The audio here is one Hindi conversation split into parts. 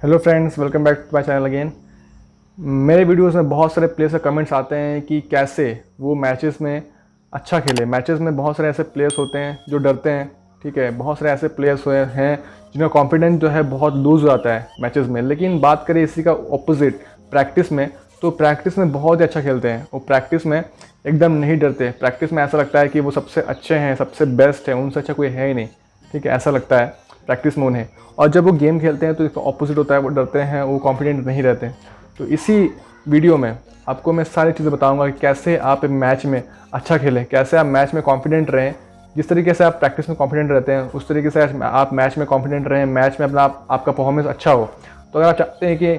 Hello friends, welcome back to my channel again. मेरे वीडियोस में बहुत सारे प्लेयर्स के कमेंट्स आते हैं कि कैसे वो मैचेस में अच्छा खेले। मैचेस में बहुत सारे ऐसे प्लेयर्स होते हैं जो डरते हैं, ठीक है। बहुत सारे ऐसे प्लेयर्स हैं जिनका कॉन्फिडेंस जो है बहुत लूज़ हो जाता है मैचेस में। लेकिन बात करें इसी का ऑपोजिट प्रैक्टिस में, तो प्रैक्टिस में बहुत ही अच्छा खेलते हैं। वो प्रैक्टिस में एकदम नहीं डरते। प्रैक्टिस में ऐसा लगता है कि वो सबसे अच्छे हैं, सबसे बेस्ट है, उनसे अच्छा कोई है ही नहीं, ठीक है। ऐसा लगता है प्रैक्टिस में उन्हें। और जब वो गेम खेलते हैं तो इसका ऑपोजिट होता है, वो डरते हैं, वो कॉन्फिडेंट नहीं रहते। तो इसी वीडियो में आपको मैं सारी चीज़ें बताऊंगा कि कैसे आप मैच में अच्छा खेलें, कैसे आप मैच में कॉन्फिडेंट रहें। जिस तरीके से आप प्रैक्टिस में कॉन्फिडेंट रहते हैं उस तरीके से आप मैच में कॉन्फिडेंट रहें, मैच में आपका परफॉर्मेंस अच्छा हो। तो अगर आप चाहते हैं कि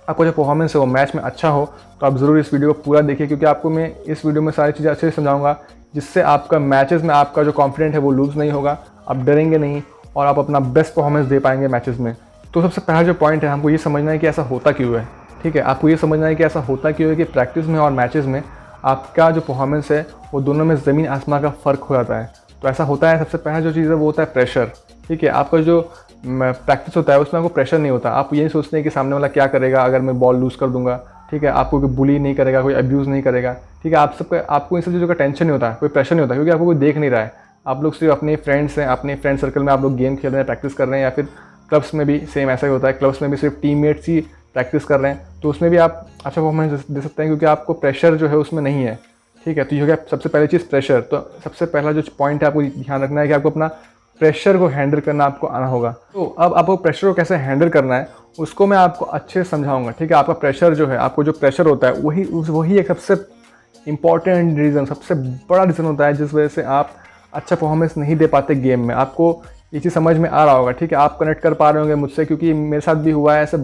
आपका जो परफॉर्मेंस है वो मैच में अच्छा हो तो आप ज़रूर इस वीडियो को पूरा देखिए, क्योंकि आपको मैं इस वीडियो में सारी चीज़ें अच्छे से समझाऊंगा, जिससे आपका मैचेस में आपका जो कॉन्फिडेंट है वो लूज़ नहीं होगा, आप डरेंगे नहीं और आप अपना बेस्ट परफॉर्मेंस दे पाएंगे मैचेस में। तो सबसे पहला जो पॉइंट है, हमको ये समझना है कि ऐसा होता क्यों है, ठीक है। आपको ये समझना है कि ऐसा होता क्यों है कि प्रैक्टिस में और मैचेस में आपका जो परफॉर्मेंस है वो दोनों में ज़मीन आसमान का फ़र्क हो जाता है। तो ऐसा होता है, सबसे पहला जो चीज़ है वो होता है प्रेशर, ठीक है। आपका जो प्रैक्टिस होता है उसमें आपको प्रेशर नहीं होता। आप ये सोचते हैं कि सामने वाला क्या करेगा अगर मैं बॉल लूज़ कर दूंगा, ठीक है। आपको कोई बुली नहीं करेगा, कोई अब्यूज़ नहीं करेगा, ठीक है। आपको इन सब चीज़ों का टेंशन नहीं होता, कोई प्रेशर नहीं होता, क्योंकि आपको कोई देख नहीं रहा है। आप लोग सिर्फ अपने फ्रेंड्स हैं, अपने फ्रेंड सर्कल में आप लोग गेम खेल रहे हैं, प्रैक्टिस कर रहे हैं, या फिर क्लब्स में भी सेम ऐसा ही होता है। क्लब्स में भी सिर्फ टीममेट्स ही प्रैक्टिस कर रहे हैं, तो उसमें भी आप अच्छा परफॉर्मेंस दे सकते हैं, क्योंकि आपको प्रेशर जो है उसमें नहीं है, ठीक है। तो ये हो गया सबसे पहली चीज़, प्रेशर। तो सबसे पहला जो पॉइंट है आपको ध्यान रखना है कि आपको अपना प्रेशर को हैंडल करना आपको आना होगा। तो अब आपको प्रेशर को कैसे हैंडल करना है उसको मैं आपको अच्छे से समझाऊंगा, ठीक है। आपका प्रेशर जो है, आपको जो प्रेशर होता है वही एक सबसे इंपॉर्टेंट रीज़न, सबसे बड़ा रीज़न होता है जिस वजह से आप अच्छा परफॉर्मेंस नहीं दे पाते गेम में। आपको ये चीज़ समझ में आ रहा होगा, ठीक है। आप कनेक्ट कर पा रहे होंगे मुझसे, क्योंकि मेरे साथ भी हुआ है ऐसा।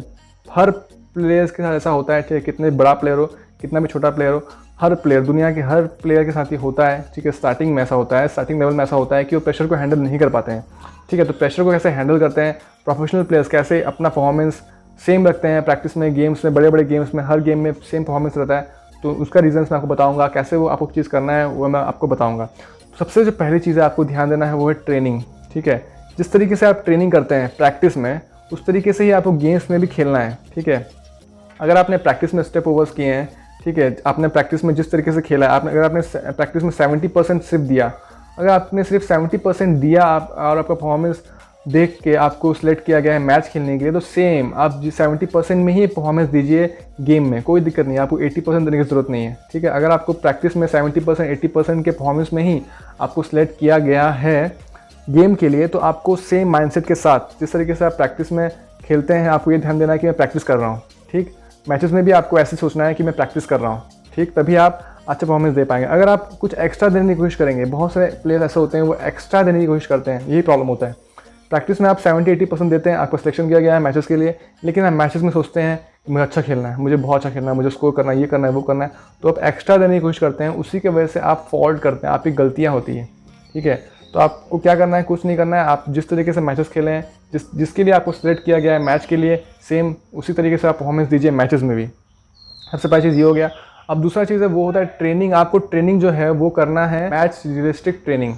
हर प्लेयर्स के साथ ऐसा होता है, ठीक है। कितने बड़ा प्लेयर हो, कितना भी छोटा प्लेयर हो, हर प्लेयर, दुनिया के हर प्लेयर के साथ ही होता है, ठीक है। स्टार्टिंग में ऐसा होता है, स्टार्टिंग लेवल में ऐसा होता है कि वो प्रेशर को हैंडल नहीं कर पाते हैं, ठीक है। तो प्रेशर को कैसे हैंडल करते हैं प्रोफेशनल प्लेयर्स, कैसे अपना परफॉर्मेंस सेम रखते हैं प्रैक्टिस में, गेम्स में, बड़े बड़े गेम्स में, हर गेम में सेम परफॉर्मेंस रहता है। तो उसका रीजन्स मैं आपको बताऊंगा, कैसे वो आपको चीज़ करना है वो मैं आपको बताऊंगा। तो सबसे जो पहली चीज़ है आपको ध्यान देना है वो है ट्रेनिंग, ठीक है। जिस तरीके से आप ट्रेनिंग करते हैं प्रैक्टिस में, उस तरीके से ही आपको गेम्स में भी खेलना है, ठीक है। अगर आपने प्रैक्टिस में स्टेप ओवर्स किए हैं, ठीक है, आपने प्रैक्टिस में जिस तरीके से खेला है, अगर आपने प्रैक्टिस में 70% सिर्फ दिया, अगर आपने सिर्फ 70% दिया और आपका परफॉर्मेंस देख के आपको सिलेक्ट किया गया है मैच खेलने के लिए, तो सेम आप 70% में ही परफॉर्मेंस दीजिए गेम में, कोई दिक्कत नहीं है। आपको 80% देने की ज़रूरत नहीं है, ठीक है। अगर आपको प्रैक्टिस में 70% 80% के परफॉर्मेंस में ही आपको सिलेक्ट किया गया है गेम के लिए, तो आपको सेम माइंडसेट के साथ जिस तरीके से आप प्रैक्टिस में खेलते हैं, आपको ये ध्यान देना है कि मैं प्रैक्टिस कर रहा हूँ, ठीक। मैचेस में भी आपको ऐसे सोचना है कि मैं प्रैक्टिस कर रहा हूँ, ठीक। तभी आप अच्छा परफॉर्मेंस दे पाएंगे। अगर आप कुछ एक्स्ट्रा देने की कोशिश करेंगे, बहुत सारे प्लेयर ऐसे होते हैं वो एक्स्ट्रा देने की कोशिश करते हैं, यही प्रॉब्लम होता है। प्रैक्टिस में आप 70-80% देते हैं, आपको सिलेक्शन किया गया है मैचेस के लिए, लेकिन आप मैचेस में सोचते हैं कि मुझे अच्छा खेलना है, मुझे बहुत अच्छा खेलना है, मुझे स्कोर करना है, ये करना है, वो करना है, तो आप एक्स्ट्रा देने की कोशिश करते हैं। उसी की वजह से आप फॉल्ट करते हैं, आपकी गलतियाँ होती हैं, ठीक है। तो आपको क्या करना है, कुछ नहीं करना है। आप जिस तरीके से मैचेस खेले हैं, जिसके लिए आपको सिलेक्ट किया गया है मैच के लिए, सेम उसी तरीके से आप परफॉर्मेंस दीजिए मैचेस में भी। सबसे पहली चीज़ ये हो गया। अब दूसरा चीज़ है वो होता है ट्रेनिंग। आपको ट्रेनिंग जो है वो करना है मैच रियलिस्टिक ट्रेनिंग।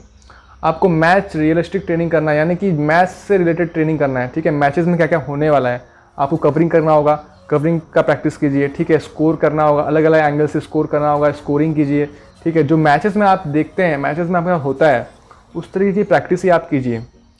आपको मैच रियलिस्टिक ट्रेनिंग करना है, यानी कि मैच से रिलेटेड ट्रेनिंग करना है, ठीक है। मैचेस में क्या क्या होने वाला है आपको कवरिंग करना होगा, कवरिंग का प्रैक्टिस कीजिए, ठीक है। स्कोर करना होगा, अलग अलग एंगल से स्कोर करना होगा, स्कोरिंग कीजिए, ठीक है। जो मैचेस में आप देखते हैं, मैचेस में आपका होता है, उस तरीके की प्रैक्टिस ही आप कीजिए,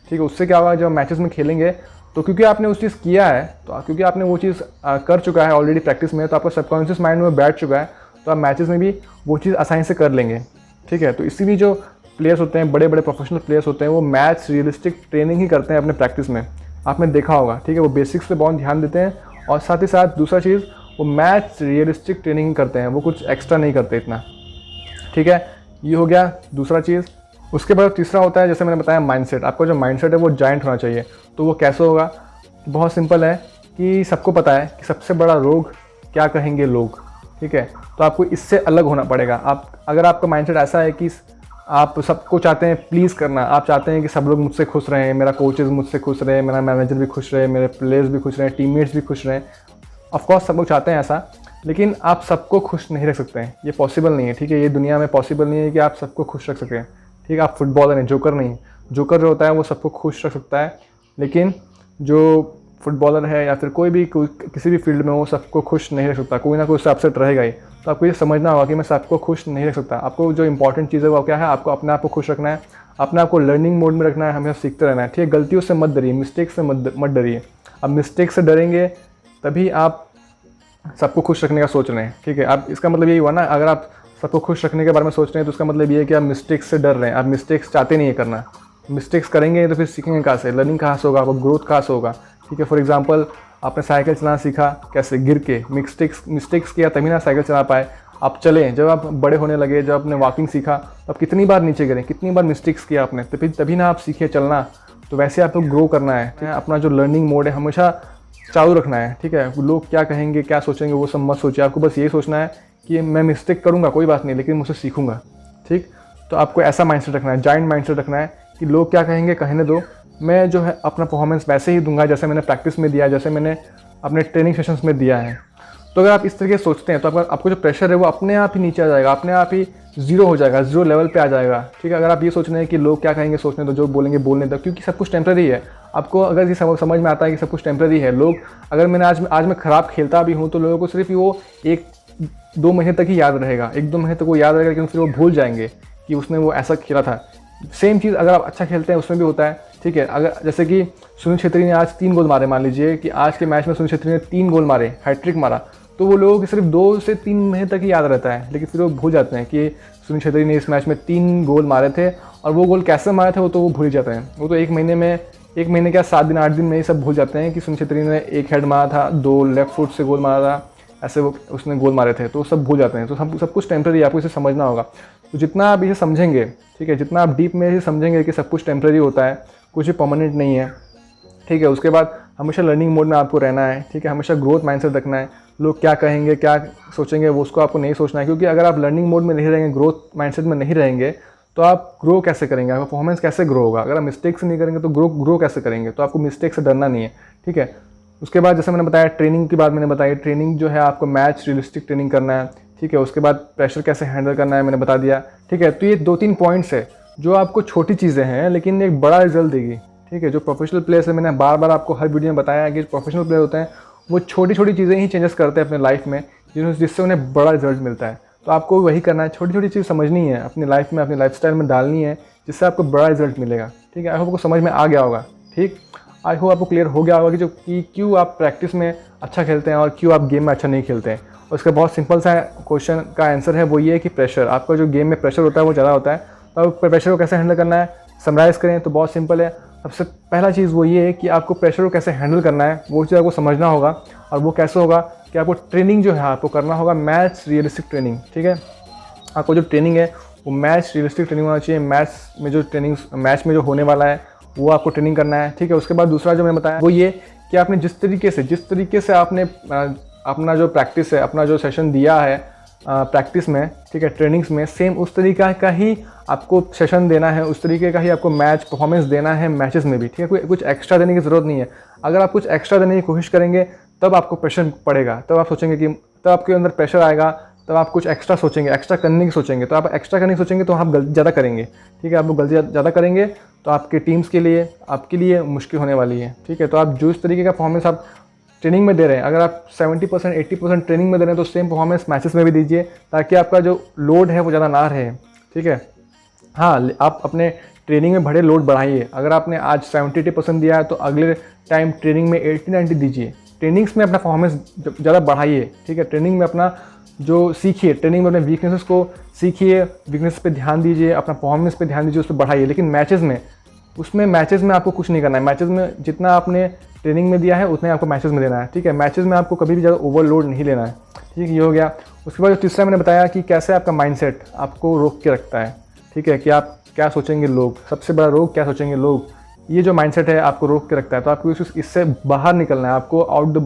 ठीक है। उससे क्या होगा, जब मैचेस में खेलेंगे तो क्योंकि आपने उस चीज़ किया है, तो क्योंकि आपने वो चीज़ कर चुका है ऑलरेडी प्रैक्टिस में, तो आपका सबकॉन्शियस माइंड में बैठ चुका है, तो आप मैचेस में भी वो चीज़ आसानी से कर लेंगे, ठीक है। तो इसीलिए जो प्लेयर्स होते हैं, बड़े बड़े प्रोफेशनल प्लेयर्स होते हैं, वो मैच रियलिस्टिक ट्रेनिंग ही करते हैं अपने प्रैक्टिस में। आपने देखा होगा, ठीक है। वो बेसिक्स पे बहुत ध्यान देते हैं, और साथ ही साथ दूसरा चीज़, वो मैच रियलिस्टिक ट्रेनिंग करते हैं, वो कुछ एक्स्ट्रा नहीं करते इतना, ठीक है। ये हो गया दूसरा चीज़। उसके बाद तीसरा होता है, जैसे मैंने बताया, माइंडसेट। आपका जो माइंडसेट है वो जायंट होना चाहिए। तो वो कैसे होगा, बहुत सिंपल है कि सबको पता है कि सबसे बड़ा रोग क्या कहेंगे लोग, ठीक है। तो आपको इससे अलग होना पड़ेगा। अगर आपका माइंडसेट ऐसा है कि आप सबको चाहते हैं प्लीज़ करना, आप चाहते हैं कि सब लोग मुझसे खुश रहें, मेरा कोचेज़ मुझसे खुश रहे, मेरा मैनेजर भी खुश रहे, मेरे प्लेयर्स भी खुश रहें, टीममेट्स भी खुश रहें, ऑफकोर्स सब लोग चाहते हैं ऐसा, लेकिन आप सबको खुश नहीं रख सकते हैं, ये पॉसिबल नहीं है, ठीक है। ये दुनिया में पॉसिबल नहीं है कि आप सबको खुश रख सकें, ठीक है। आप फुटबॉलर हैं, जोकर नहीं। जोकर जो होता है वो सबको खुश रख सकता है, लेकिन जो फुटबॉलर है या फिर कोई भी किसी भी फील्ड में हो, सबको खुश नहीं रख सकता, कोई ना कोई उससे अपसेट रहेगा ही। तो आपको ये समझना होगा कि मैं सबको खुश नहीं रख सकता। आपको जो इंपॉर्टेंट चीज़ है वो क्या है, आपको अपने आप को खुश रखना है, अपने आप को लर्निंग मोड में रखना है, हमेशा सीखते रहना है, ठीक है। गलतियों से मत डरिए, मिस्टेक से मत डरिए। अब मिस्टेक से डरेंगे तभी आप सबको खुश रखने का सोच रहे हैं, ठीक है। अब इसका मतलब यही हुआ ना, अगर आप सबको खुश रखने के बारे में सोच रहे हैं तो उसका मतलब ये है कि आप मिस्टेक्स से डर रहे हैं, आप मिस्टेक्स चाहते नहीं है करना। मिस्टेक्स करेंगे तो फिर सीखेंगे कहाँ से, लर्निंग कहाँ से होगा, आपको ग्रोथ कहाँ से होगा, ठीक है। फॉर एग्जांपल आपने साइकिल चलाना सीखा, कैसे, गिर के, मिस्टेक्स किया तभी ना साइकिल चला पाए। आप चले, जब आप बड़े होने लगे, जब आपने वॉकिंग सीखा, तो आप कितनी बार नीचे गिरे, कितनी बार मिस्टेक्स किया आपने, तो फिर तभी ना आप सीखे चलना। तो वैसे आपको ग्रो करना है, ठीक है। अपना जो लर्निंग मोड है हमेशा चालू रखना है, ठीक है। लोग क्या कहेंगे, क्या सोचेंगे, वो सब मत सोचिए। आपको बस ये सोचना है कि मैं मिस्टेक करूँगा कोई बात नहीं, लेकिन मुझसे सीखूंगा, ठीक। तो आपको ऐसा माइंडसेट रखना है, जाइंट माइंडसेट रखना है कि लोग क्या कहेंगे कहने दो, मैं जो है अपना परफॉर्मेंस वैसे ही दूंगा जैसे मैंने प्रैक्टिस में दिया, जैसे मैंने अपने ट्रेनिंग सेशंस में दिया है। तो अगर आप इस तरीके से सोचते हैं तो आपको जो प्रेशर है वो अपने आप ही नीचे आ जाएगा, अपने आप ही जीरो हो जाएगा, जीरो लेवल पे आ जाएगा, ठीक है। अगर आप ये सोच रहे हैं कि लोग क्या कहेंगे सोचने दो, जो बोलेंगे बोलने दो, क्योंकि सब कुछ टेम्प्रेरी है। आपको अगर ये समझ में आता है कि सब कुछ टेम्प्रेरी है, लोग अगर मैंने आज मैं ख़राब खेलता भी हूँ तो लोगों को सिर्फ वो 1-2 महीने तक ही याद रहेगा, 1-2 महीने तक वो याद रहेगा, लेकिन फिर वो भूल जाएंगे कि उसने वो ऐसा खेला था। सेम चीज़ अगर आप अच्छा खेलते हैं उसमें भी होता है, ठीक है। अगर जैसे कि सुनील छेत्री ने आज 3 गोल मारे, मान लीजिए कि आज के मैच में सुनील छेत्री ने 3 गोल मारे, हैट्रिक मारा, तो वो लोगों को सिर्फ 2 से 3 महीने तक ही याद रहता है, लेकिन फिर वो भूल जाते हैं कि सुनील छेत्री ने इस मैच में 3 गोल मारे थे, और वो गोल कैसे मारे थे वो तो वो भूल जाते हैं। वो तो एक महीने क्या 7 दिन 8 दिन में ही सब भूल जाते हैं कि सुनील छेत्री ने 1 हेड मारा था, 2 लेफ्ट फुट से गोल मारा था, ऐसे वो उसने गोल मारे थे, तो सब भूल जाते हैं। तो सब कुछ टेम्प्रेरी है, आपको इसे समझना होगा। तो जितना आप इसे समझेंगे, ठीक है, जितना आप डीप में इसे समझेंगे कि सब कुछ टेम्प्रेरी होता है, कुछ भी परमानेंट नहीं है, ठीक है। उसके बाद हमेशा लर्निंग मोड में आपको रहना है, ठीक है। हमेशा ग्रोथ माइंडसेट रखना है। लोग क्या कहेंगे, क्या सोचेंगे, वो उसको आपको नहीं सोचना है, क्योंकि अगर आप लर्निंग मोड में नहीं रहेंगे, ग्रोथ माइंडसेट में नहीं रहेंगे, तो आप ग्रो कैसे करेंगे, आपका परफॉर्मेंस कैसे ग्रो होगा। अगर आप मिस्टेक से नहीं करेंगे तो ग्रो कैसे करेंगे। तो आपको मिस्टेक से डरना नहीं है, ठीक है। उसके बाद जैसे मैंने बताया, ट्रेनिंग की बात मैंने बताई, ट्रेनिंग जो है आपको मैच रियलिस्टिक ट्रेनिंग करना है, ठीक है। उसके बाद प्रेशर कैसे हैंडल करना है मैंने बता दिया, ठीक है। तो ये 2-3 पॉइंट्स है जो आपको छोटी चीज़ें हैं लेकिन एक बड़ा रिजल्ट देगी, ठीक है। जो प्रोफेशनल प्लेयर्स है, मैंने बार बार आपको हर वीडियो में बताया है कि जो प्रोफेशनल प्लेयर होते हैं वो छोटी छोटी चीज़ें ही चेंजेस करते हैं अपने लाइफ में, जिससे उन्हें बड़ा रिजल्ट मिलता है। तो आपको वही करना है, छोटी छोटी चीज़ समझनी है, अपनी लाइफ में, अपनी लाइफस्टाइल में डालनी है, जिससे आपको बड़ा रिजल्ट मिलेगा, ठीक है। आई होप आपको समझ में आ गया होगा, ठीक। आई होप आपको क्लियर हो गया होगा कि क्यों आप प्रैक्टिस में अच्छा खेलते हैं और क्यों आप गेम में अच्छा नहीं खेलते हैं। और उसका बहुत सिंपल सा क्वेश्चन का आंसर है, वो ये है कि प्रेशर, आपका जो गेम में प्रेशर होता है वो ज़्यादा होता है। तो प्रेशर को कैसे हैंडल करना है, समराइज़ करें तो बहुत सिंपल है। सबसे पहला चीज़ वो ये है कि आपको प्रेशर को कैसे हैंडल करना है, वो चीज़ आपको समझना होगा। और वो कैसे होगा कि आपको ट्रेनिंग जो है आपको करना होगा मैच रियलिस्टिक ट्रेनिंग, ठीक है। आपको जो ट्रेनिंग है वो मैच रियलिस्टिक ट्रेनिंग होना चाहिए। मैच में जो होने वाला है वो आपको ट्रेनिंग करना है, ठीक है। उसके बाद दूसरा जो मैंने बताया वो ये कि आपने जिस तरीके से आपने अपना जो प्रैक्टिस है, अपना जो सेशन दिया है प्रैक्टिस में, ठीक है, ट्रेनिंग्स में, सेम उस तरीका का ही आपको सेशन देना है, उस तरीके का ही आपको मैच परफॉर्मेंस देना है मैचेस में भी, ठीक है। कुछ एक्स्ट्रा देने की ज़रूरत नहीं है। अगर आप कुछ एक्स्ट्रा देने की कोशिश करेंगे तब आपको प्रेशर पड़ेगा, तब आप सोचेंगे कि, तब आपके अंदर प्रेशर आएगा, तब आप कुछ एक्स्ट्रा सोचेंगे, एक्स्ट्रा करने की सोचेंगे। तो आप एक्स्ट्रा करने की सोचेंगे तो आप गलती ज़्यादा करेंगे, ठीक है। आप गलती ज़्यादा करेंगे तो आपके टीम्स के लिए, आपके लिए मुश्किल होने वाली है, ठीक है। तो आप जो इस तरीके का परफॉर्मेंस आप ट्रेनिंग में दे रहे हैं, अगर आप 70% 80% ट्रेनिंग में दे रहे हैं तो सेम परफॉर्मेंस मैचेस में भी दीजिए, ताकि आपका जो लोड है वो ज़्यादा ना रहे, ठीक है। हाँ, आप अपने ट्रेनिंग में बड़े लोड बढ़ाइए। अगर आपने आज 70-80% दिया है तो अगले टाइम ट्रेनिंग में 80-90 दीजिए। ट्रेनिंग्स में अपना परफॉर्मेंस ज़्यादा बढ़ाइए, ठीक है। ट्रेनिंग में अपना जो सीखिए, ट्रेनिंग में अपने वीकनेसेस को सीखिए, वीकनेस पे ध्यान दीजिए, अपना परफॉर्मेंस पे ध्यान दीजिए, उस पर बढ़ाइए। लेकिन मैचेस में आपको कुछ नहीं करना है। मैचेस में जितना आपने ट्रेनिंग में दिया है उतना ही आपको मैचेस में देना है, ठीक है। मैचेस में आपको कभी भी ज़्यादा ओवरलोड नहीं लेना है, ठीक है। ये हो गया। उसके बाद जो तीसरा मैंने बताया कि कैसे आपका माइंडसेट आपको रोक के रखता है, ठीक है, कि आप क्या सोचेंगे लोग, सबसे बड़ा रोग क्या सोचेंगे लोग, ये जो माइंडसेट है आपको रोक के रखता है। तो आपको इससे बाहर निकलना है, आपको आउट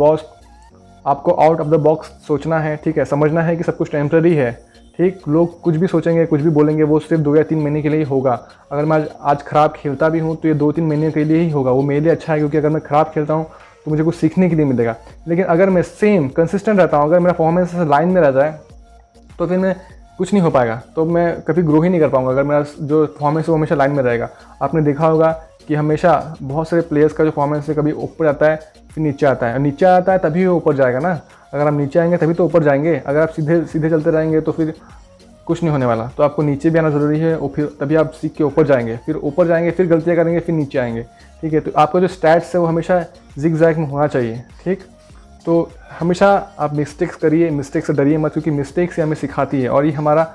ऑफ द बॉक्स सोचना है, ठीक है। समझना है कि सब कुछ टेम्प्रेरी है, ठीक। लोग कुछ भी सोचेंगे, कुछ भी बोलेंगे, वो सिर्फ 2 या 3 महीने के लिए ही होगा। अगर मैं आज ख़राब खेलता भी हूँ तो ये 2-3 महीने के लिए ही होगा। वो मेरे लिए अच्छा है, क्योंकि अगर मैं ख़राब खेलता हूँ तो मुझे कुछ सीखने के लिए मिलेगा। लेकिन अगर मैं सेम कंसिस्टेंट रहता हूँ, अगर मेरा परफॉर्मेंस लाइन में रह जाए तो फिर मैं कुछ नहीं हो पाएगा, तो मैं कभी ग्रो ही नहीं कर पाऊंगा। अगर मेरा जो परफॉर्मेंस है वो हमेशा लाइन में रहेगा। आपने देखा होगा कि हमेशा बहुत सारे प्लेयर्स का जो परफॉर्मेंस है कभी ऊपर आता है फिर नीचे आता है, और नीचे आता है तभी वो ऊपर जाएगा ना। अगर हम नीचे आएंगे तभी तो ऊपर जाएंगे, अगर आप सीधे सीधे चलते रहेंगे तो फिर कुछ नहीं होने वाला। तो आपको नीचे भी आना ज़रूरी है और फिर तभी आप सीख के ऊपर जाएंगे, फिर ऊपर जाएंगे, फिर गलतियाँ करेंगे, फिर नीचे आएंगे। ठीक है, तो आपका जो स्टैट्स है वो हमेशा जिग जैग में होना चाहिए। ठीक, तो हमेशा आप मिस्टेक्स करिए, मिस्टेक से डरिए मत, क्योंकि मिस्टेक से हमें सिखाती है। और ये हमारा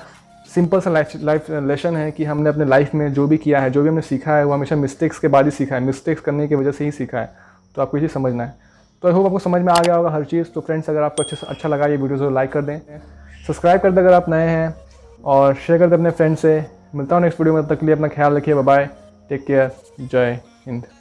सिंपल सा लाइफ लेसन है कि हमने अपने लाइफ में जो भी किया है, जो भी हमने सीखा है, वो हमेशा मिस्टेक्स के बाद ही सीखा है, मिस्टेक्स करने की वजह से ही सीखा है। तो आपको ये समझना है। तो आई होप आपको समझ में आ गया होगा हर चीज़। तो फ्रेंड्स, अगर आपको अच्छा लगा ये वीडियो तो लाइक कर दें, सब्सक्राइब कर दें अगर आप नए हैं, और शेयर कर दें अपने फ्रेंड्स से। मिलता हूँ नेक्स्ट वीडियो में, तब तक के लिए अपना ख्याल रखिए। बाय बाय, टेक केयर, जय हिंद।